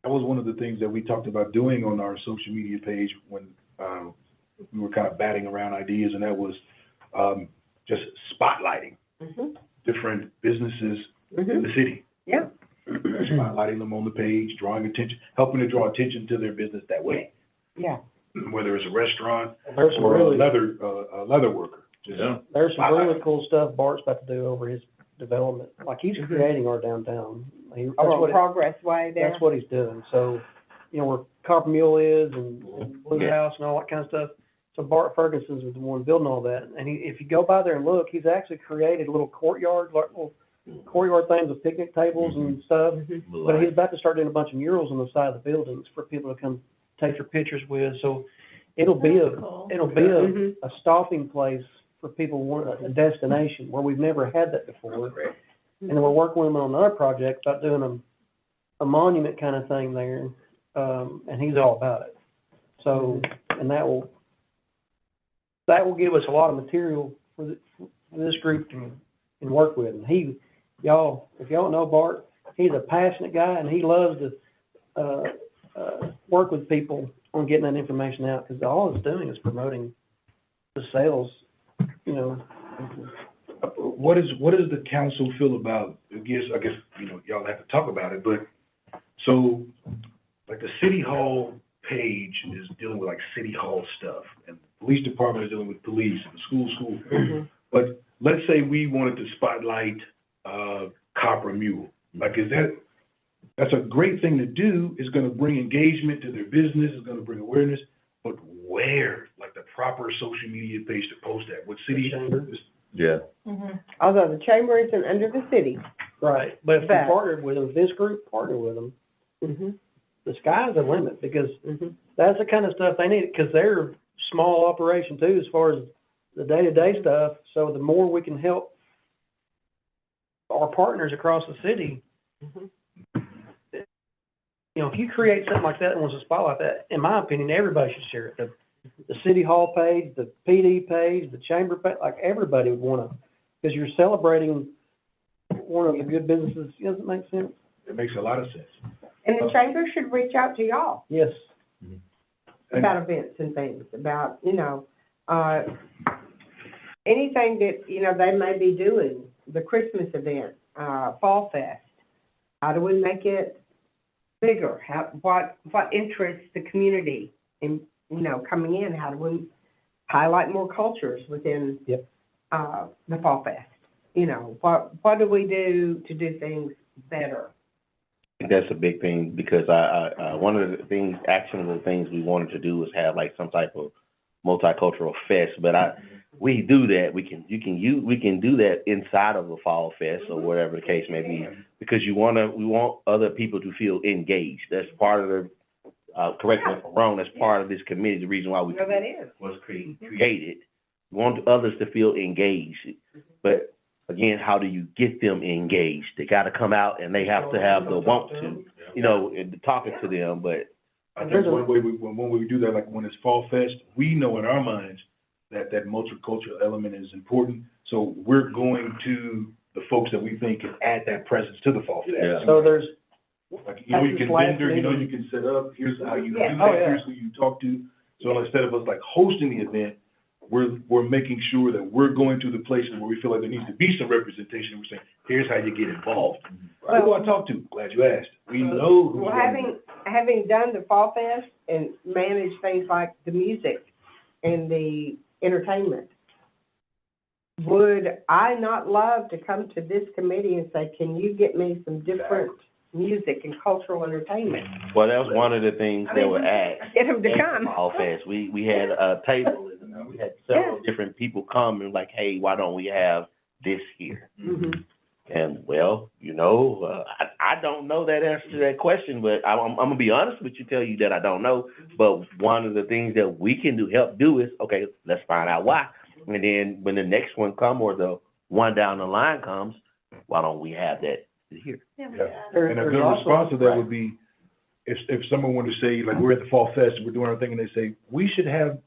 S3: That was one of the things that we talked about doing on our social media page when, we were kind of batting around ideas, and that was, just spotlighting
S2: Mhm.
S3: different businesses in
S2: Mhm.
S3: the city.
S2: Yeah.
S3: Spotlighting them on the page, drawing attention, helping to draw attention to their business that way,
S2: Yeah.
S3: whether it's a restaurant
S4: There's some
S3: or a
S4: really,
S3: leather worker. Just-
S6: Yeah.
S4: there's some really cool stuff Bart's about to do over his development. Like, he's
S2: Mhm.
S4: creating our downtown. That's
S2: Over
S4: what
S2: on Progress Way there.
S4: That's what he's doing. So, you know, where Copper Mule is and Blue House and all that kind of stuff. So Bart Ferguson's is the one building all that. And if you go by there and look, he's actually created a little courtyard, like little courtyard things with picnic tables and stuff.
S2: Mhm.
S4: But he's about to start doing a bunch of murals on the side of the buildings for people to come take their pictures with. So it'll be
S5: Cool.
S2: Mhm.
S4: a stopping place for people, a destination where we've never had that before. And then we're working with him on another project about doing a monument kind of thing there, and he's all about it. So, and that will give us a lot of material for this group to work with. And if y'all know Bart, he's a passionate guy, and he loves to, work with people on getting that information out, because all it's doing is promoting the sales, you know.
S3: What does the council feel about, I guess, you know, y'all have to talk about it, but, so, like, the city hall page is dealing with, like, city hall stuff, and the police department is dealing with police, and the school.
S2: Mhm.
S3: But let's say we wanted to spotlight, Copper Mule, like, that's a great thing to do, it's gonna bring engagement to their business, it's gonna bring awareness, but where, like, the proper social media page to post that, what city?
S4: Chamber.
S6: Yeah.
S5: Mhm.
S2: Although the chamber isn't under the city.
S4: Right, but if we
S2: But-
S4: partnered with them, if this group partnered with them,
S2: Mhm.
S4: the sky's the limit, because
S2: Mhm.
S4: that's the kind of stuff they need, because they're a small operation too, as far as the day-to-day stuff. So the more we can help our partners across the city,
S2: Mhm.
S4: you know, if you create something like that and wants to spotlight that, in my opinion, everybody should share it. The city hall page, the PD page, the chamber page, like, everybody would wanna, because you're celebrating one of the good businesses. Does it make sense?
S3: It makes a lot of sense.
S2: And the chamber should reach out to y'all
S4: Yes.
S2: about events and things, about, you know, anything that, you know, they may be doing, the Christmas event, Fall Fest. How do we make it bigger? What interests the community in, you know, coming in? How do we highlight more cultures within,
S4: Yep.
S2: the Fall Fest? You know, what do we do to do things better?
S7: I think that's a big thing, because one of the things, actionable things we wanted to do was have like some type of multicultural fest, but we do that, we can do that inside of a fall fest or whatever the case may be, because we want other people to feel engaged. That's part of the, correct me if I'm wrong, that's part of this committee, the reason why we
S2: You know that is.
S7: was created. We want others to feel engaged, but again, how do you get them engaged? They gotta come out and they have to have the want to, you know, and talking to them, but
S3: I think one way when we do that, like when it's Fall Fest, we know in our minds that multicultural element is important. So we're going to the folks that we think can add that presence to the Fall Fest.
S6: Yeah.
S4: So there's,
S3: Like, you know, you can vendor, you know, you can set up, here's how you do
S2: Yeah.
S3: that,
S4: Oh, yeah.
S3: here's who you talk to. So instead of us like hosting the event, we're making sure that we're going to the places where we feel like there needs to be some representation. We're saying, here's how you get involved. Who do I talk to? Glad you asked. We know who.
S2: Well, having done the Fall Fest and managed things like the music and the entertainment, would I not love to come to this committee and say, can you get me some different music and cultural entertainment.
S7: Well, that was one of the things that were asked.
S2: Get them to come.
S7: Fall Fest. We had a table, and we had several different people come and like, hey, why don't we have this here?
S2: Mhm.
S7: And well, I don't know that answer to that question, but I'm gonna be honest with you, tell you that I don't know. But one of the things that we can help do is, okay, let's find out why. And then when the next one come or the one down the line comes, why don't we have that here?
S3: And a good response to that would be, if someone wanted to say, like, we're at the Fall Fest, we're doing our thing, and they say, we should have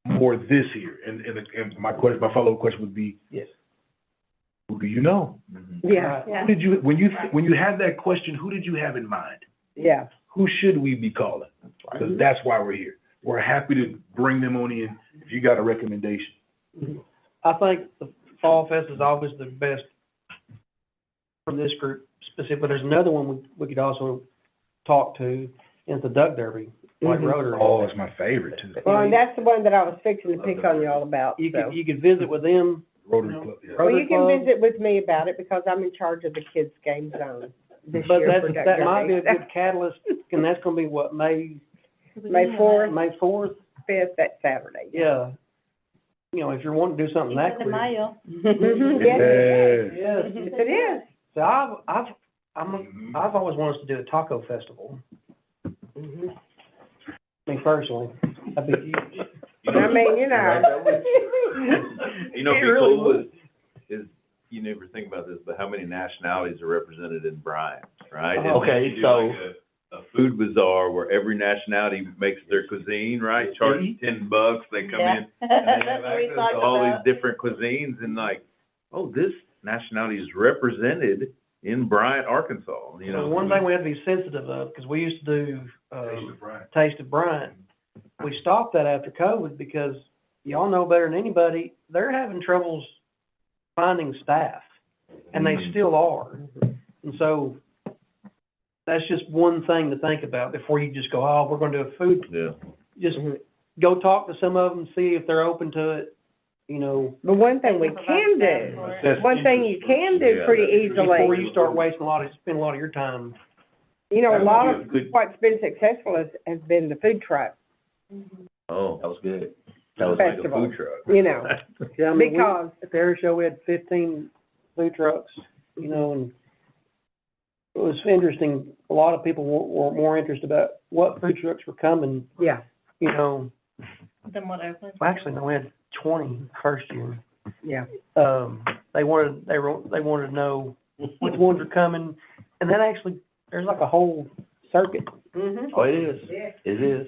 S3: more this year. And my follow-up question would be,
S4: Yes.
S3: who do you know?
S2: Yeah,
S3: Who did you, when you had that question, who did you have in mind?
S2: yeah.
S3: Who should we be calling? Because that's why we're here. We're happy to bring them on in if you got a recommendation.
S4: I think the Fall Fest is always the best for this group specifically. There's another one we could also talk to, and it's the Duck Derby, like
S2: Mhm.
S4: Rotary.
S3: Oh, it's my favorite too.
S2: Well, and that's the one that I was fixing to pick on y'all about,
S4: You
S2: so.
S4: could visit with them.
S3: Rotary Club, yeah.
S2: Well, you
S4: Rotary
S2: can
S4: Club.
S2: visit with me about it because I'm in charge of the kids' game zone this
S4: But
S2: year for Duck
S4: that might be a
S2: Derby.
S4: good catalyst, and that's gonna be what, May
S2: May 4th,
S4: May 4th?
S2: 5th, that Saturday.
S4: Yeah. You know, if you're wanting to do something that
S8: Cinco de
S4: quick.
S8: Mayo.
S2: Mhm, yes,
S4: Yes.
S2: yes, it is.
S4: So I've always wanted us to do a taco festival,
S2: Mhm.
S4: me personally. That'd be huge.
S2: I mean, you know.
S6: You know,
S4: It
S6: be
S4: really
S6: cool
S4: would.
S6: is, you never think about this, but how many nationalities are represented in Bryant, right? And
S7: Okay,
S6: then you do
S7: so-
S6: like a food bazaar where every nationality makes their cuisine, right? Charge $10, they come in, and they
S8: That's
S6: have
S8: what we
S6: access
S8: talked
S6: to all
S8: about.
S6: these different cuisines, and like, oh, this nationality is represented in Bryant, Arkansas, you know?
S4: So one thing we have to be sensitive of, because we used to do, Taste of Bryant. We stopped that after COVID because y'all know better than anybody, they're having troubles finding staff, and they still are. And so that's just one thing to think about before you just go, oh, we're gonna do a food.
S6: Yeah.
S4: Just go talk to some of them, see if they're open to it, you know,
S2: But one thing we can do, one thing you can do pretty
S4: before
S2: easily,
S4: you start wasting spend a lot of your time.
S2: you know, a lot
S7: That
S2: of
S7: would be a good-
S2: what's been successful has been the food truck,
S6: Oh.
S7: That was good.
S6: That was like a
S2: festival.
S6: food truck.
S2: you know,
S4: Yeah, I mean,
S2: because,
S4: at the air show, we had 15 food trucks, you know, and it was interesting. A lot of people were more interested about what food trucks were coming,
S2: yeah.
S4: you know.
S5: Then what opened?
S4: Well, actually, no, we had 20 first year.
S2: Yeah.
S4: They wanted to know which ones are coming, and then actually, there's like a whole circuit.
S2: Mhm.
S7: Oh, it is.
S2: Yeah.
S7: It is.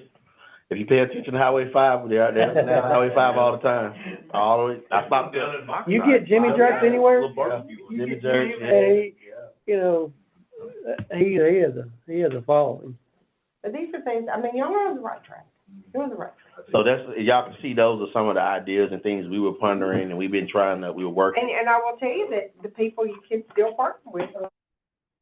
S7: If you pay attention to Highway 5, they're down Highway 5 all the time. All the way, I stopped there.
S4: You get Jimmy Jerks anywhere?
S6: Little barbecue.
S7: Jimmy Jerks, yeah.
S4: Hey, you know, he has a following.
S2: But these are things, I mean, y'all are on the right track. You're on the right track.
S7: So that's, y'all can see those are some of the ideas and things we were pondering and we were working.
S2: And I will tell you that the people you can still partner with,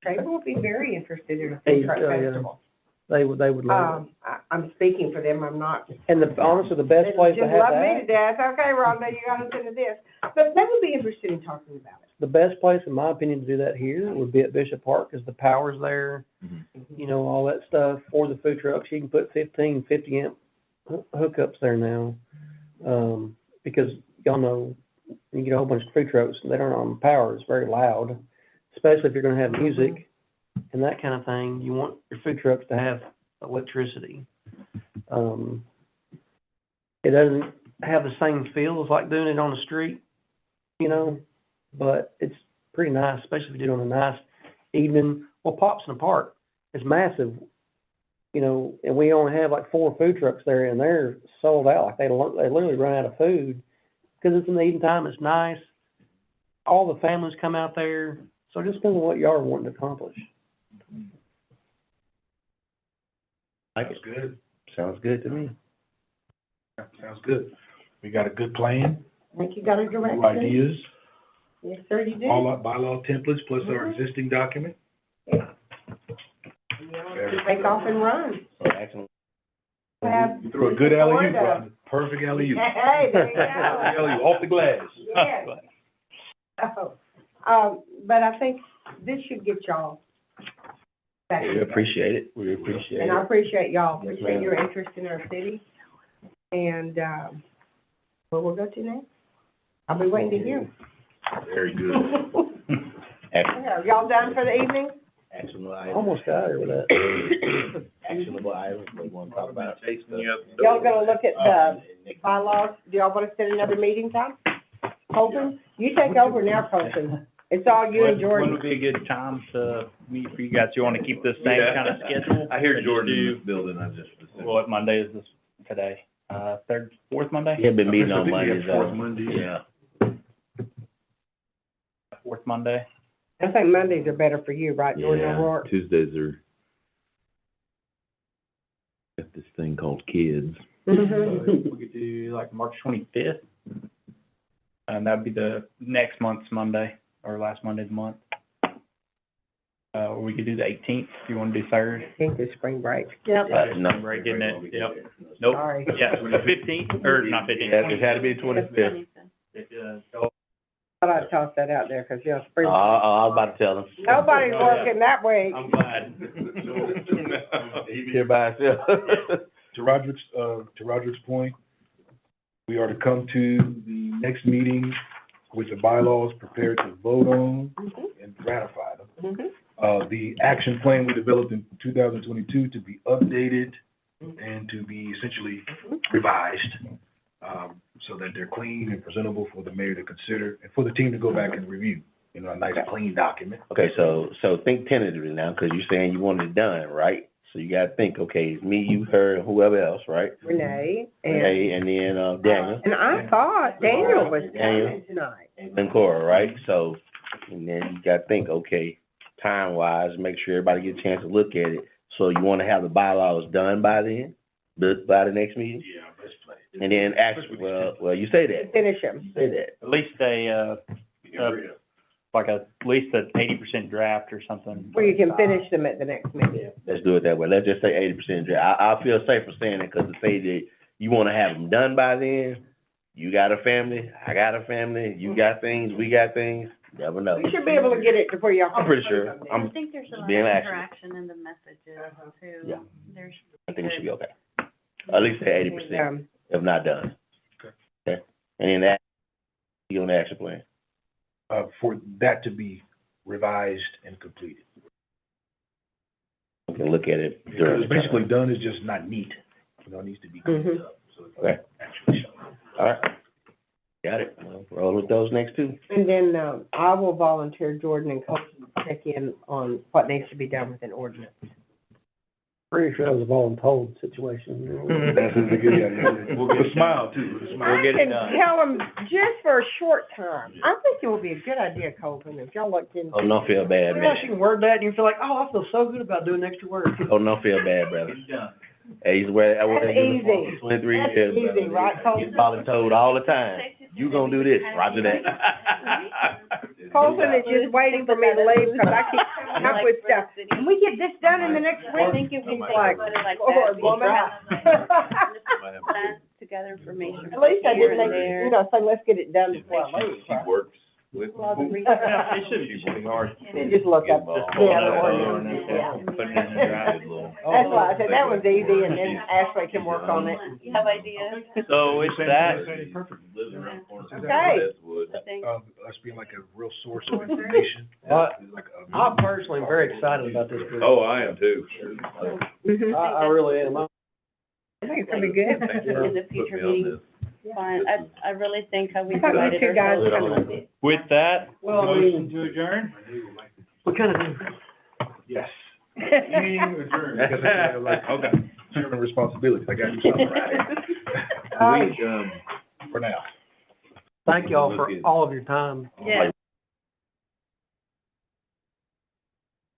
S2: they will be very interested in a food truck
S4: Yeah, yeah.
S2: festival.
S4: They would love it.
S2: I'm speaking for them, I'm not.
S4: And honestly, the best place to
S2: Just
S4: have
S2: love me to
S4: that,
S2: death, okay, Rhonda, you gotta listen to this, but they would be interested in talking about it.
S4: the best place, in my opinion, to do that here would be at Bishop Park, because the power's there, you know, all that stuff, for the food trucks. You can put 50 amp hookups there now. Because y'all know, you get a whole bunch of food trucks, and they don't on power, it's very loud, especially if you're gonna have music and that kind of thing. You want your food trucks to have electricity. It doesn't have the same feel as like doing it on the street, you know, but it's pretty nice, especially if you do it on a nice evening. Well, Pops in the Park is massive, you know, and we only have like 4 food trucks there, and they're sold out. Like they literally run out of food because it's in the evening time. It's nice. All the families come out there. So it just depends on what y'all are wanting to accomplish.
S7: Like
S3: Sounds
S7: it.
S3: good.
S7: Sounds good to me.
S3: Sounds good. We got a good plan,
S2: I think you got a
S3: new
S2: direction.
S3: ideas,
S2: Yes, sir, you do.
S3: all our bylaw templates plus our existing document.
S2: Take off and run.
S7: So actually,
S2: Have-
S3: You threw a good alley-oop,
S2: Florida.
S3: Rhonda. Perfect alley-oop.
S2: Hey, there you go.
S3: Alley-oop, off the glass.
S2: Yes. Oh, But I think this should get y'all back.
S7: We appreciate it, we appreciate
S2: And I
S7: it.
S2: appreciate y'all,
S7: Yes,
S2: appreciate
S7: ma'am.
S2: your interest in our city. And, where we'll go to next? I'll be waiting to hear.
S3: Very good.
S2: Yeah, y'all done for the evening?
S7: Actionable items,
S4: Almost got out here with that.
S7: actionable items, we wanna talk about.
S6: Chasing you out the
S2: Y'all
S6: door.
S2: gonna look at the bylaws? Do y'all wanna set another meeting time? Colton, you take over now, Colton. It's all you and
S1: When
S2: Jordan.
S1: would be a good time to meet for you guys? You wanna keep this same
S6: Yeah.
S1: kind of schedule?
S6: I hear
S1: That you
S6: Jordan in
S1: do-
S6: this building, I just.
S1: What Monday is this today? Third, fourth Monday?
S7: We have been meeting
S3: I
S7: on
S3: think we have
S7: Mondays,
S3: fourth
S7: though.
S3: Monday.
S7: Yeah.
S1: Fourth Monday?
S2: I think Mondays are better for you, right, Jordan O'Rourke?
S6: Tuesdays are, got this thing called kids.
S2: Mhm.
S1: We could do like March 25th. And that'd be the next month's Monday, or last Monday of the month. Or we could do the 18th, if you wanna do third.
S2: I think it's spring break.
S8: Yep.
S7: No,
S1: Right, getting it, yep. Nope,
S2: Sorry.
S1: yeah, 15th, or not 15th.
S7: yeah, it had to be the 25th.
S2: Thought I'd toss that out there, 'cause, spring,
S7: I was about to tell them.
S2: nobody's working that way.
S1: I'm glad.
S7: Here by itself.
S3: To Roderick's point, we are to come to the next meeting with the bylaws prepared to vote on and ratify them.
S2: Mhm.
S3: The action plan we developed in 2022 to be updated and to be essentially revised, so that they're clean and presentable for the mayor to consider and for the team to go back and review, a nice clean document.
S7: Okay, so think tentatively now, because you're saying you want it done, right? So you gotta think, okay, it's me, you, her, and whoever else, right?
S2: Renee, and,
S7: Okay, and then, Daniel,
S2: and I thought Daniel was
S7: Daniel.
S2: coming tonight.
S7: and Cora, right? So, and then you gotta think, okay, time-wise, make sure everybody gets a chance to look at it. So you wanna have the bylaws done by then, by the next meeting?
S3: Yeah, let's play.
S7: And then actually, well, you say that,
S2: Finish him.
S7: you say that.
S1: At least like at least an 80% draft or something.
S2: Where you can finish them at the next meeting.
S7: Let's do it that way. Let's just say 80%. I feel safer saying it, because to say that you wanna have them done by then, you got a family, I got a family, you got things, we got things, never know.
S2: We should be able to get it before y'all.
S7: I'm pretty sure.
S8: I think there's a lot of
S7: being accurate.
S8: interaction in the messages too.
S7: Yeah.
S8: There's.
S7: I think it should be okay. At least say 80%, if not done. Okay. And then that, you on the action plan.
S3: For that to be revised and completed.
S7: We can look at it during
S3: It's
S7: the
S3: basically
S7: time.
S3: done, it's just not neat, it needs to be cleaned up, so it's
S7: Okay.
S3: actually shown.
S7: All right. Got it. Well, roll with those next two.
S2: And then, I will volunteer Jordan and Colton to check in on what needs to be done with an ordinance.
S4: Pretty sure that was a voluntold situation.
S3: That's a good idea. With a smile too, with a smile.
S1: We'll get it
S2: I can
S1: done.
S2: tell them just for a short time. I think it would be a good idea, Colton, if y'all looked into.
S7: Oh, don't feel bad,
S4: You
S7: man.
S4: actually can word that and you feel like, oh, I feel so good about doing extra work.
S7: Oh, don't feel bad, brother. Hey, he's where, I was
S2: That's
S7: in uniform
S2: easy.
S7: for 23
S2: That's
S7: years,
S2: easy,
S7: brother.
S2: right, Colton?
S7: He's voluntold all the time. You gonna do this, roger that.
S2: Colton is just waiting for me to leave, because I keep coming up with stuff. Can we get this done in the next
S8: I
S2: week?
S8: think if we
S2: He's
S8: think
S2: like,
S8: about it like
S2: Lord,
S8: that, we
S2: woman.
S8: plan to gather information.
S2: At least I
S8: here
S2: did
S8: and
S2: make,
S8: there.
S2: say, let's get it done before I leave.
S6: She works with.
S8: Well, the
S1: It shouldn't be too hard.
S2: You just look up,
S1: Just
S2: yeah,
S1: pull it
S2: the
S1: up,
S2: ordinance,
S1: yeah.
S2: yeah.
S1: Put it in the draft.
S2: That's why I said that was easy, and then Ashley can work on it.
S8: You have ideas?
S1: So it's that,
S2: Okay.
S8: I think.
S3: Us being like a real source of information.
S4: Well,
S3: like a-
S4: I personally am very excited about this group.
S6: Oh, I am too.
S2: Mhm.
S4: I really am.
S2: I think it's gonna be good.
S8: In the future meetings, fine. I really think how we
S2: I thought you
S8: provided
S2: two guys
S8: ourselves.
S2: come with it.
S1: with that,
S4: Well, I
S1: motion
S4: mean,
S1: to adjourn?
S4: we kind of do.
S3: Yes. Meeting adjourned. Because I have, like,
S1: Okay.
S3: chairman responsibilities, I gotta do something right
S6: We,
S3: for now.
S4: Thank y'all for all of your time.
S8: Yeah.